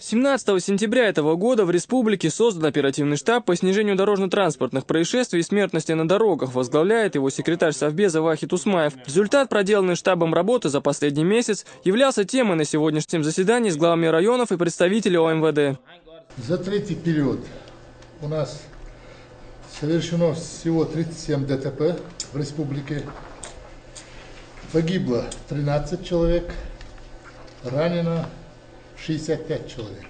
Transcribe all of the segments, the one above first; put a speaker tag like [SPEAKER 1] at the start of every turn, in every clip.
[SPEAKER 1] 17 сентября этого года в республике создан оперативный штаб по снижению дорожно-транспортных происшествий и смертности на дорогах. Возглавляет его секретарь Совбеза Вахид Усмаев. Результат проделанной штабом работы за последний месяц являлся темой на сегодняшнем заседании с главами районов и представителей ОМВД.
[SPEAKER 2] За третий период у нас совершено всего 37 ДТП в республике. Погибло 13 человек, ранено 65 человек.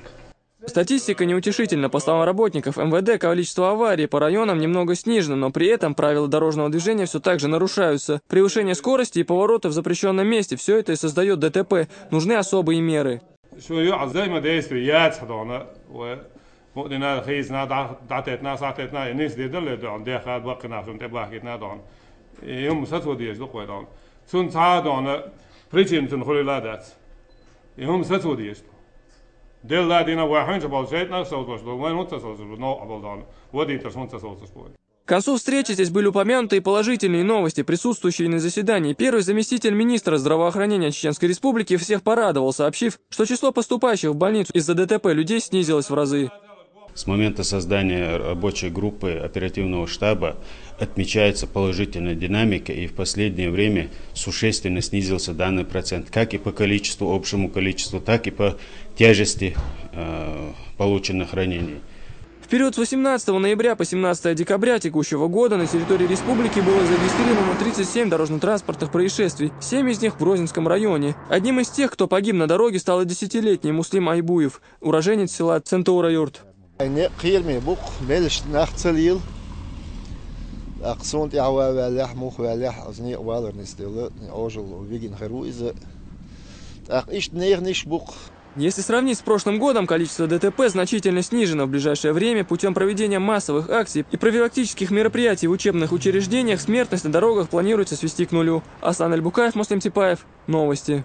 [SPEAKER 1] Статистика неутешительна. По словам работников МВД, количество аварий по районам немного снижено, но при этом правила дорожного движения все так же нарушаются. Превышение скорости и повороты в запрещенном месте – все это и создает ДТП. Нужны особые меры. К концу встречи здесь были упомянуты и положительные новости, присутствующие на заседании. Первый заместитель министра здравоохранения Чеченской Республики всех порадовал, сообщив, что число поступающих в больницу из-за ДТП людей снизилось в разы.
[SPEAKER 3] С момента создания рабочей группы оперативного штаба отмечается положительная динамика, и в последнее время существенно снизился данный процент, как и по количеству, общему количеству, так и по тяжести полученных ранений.
[SPEAKER 1] В период с 18 ноября по 17 декабря текущего года на территории республики было зарегистрировано 37 дорожно-транспортных происшествий, 7 из них в Грозненском районе. Одним из тех, кто погиб на дороге, стал 10-летний Муслим Айбуев, уроженец села Центаура-Юрт. Если сравнить с прошлым годом, количество ДТП значительно снижено в ближайшее время путем проведения массовых акций и профилактических мероприятий в учебных учреждениях. Смертность на дорогах планируется свести к нулю. Аслан Аль-Букаев, Муслим Типаев. Новости.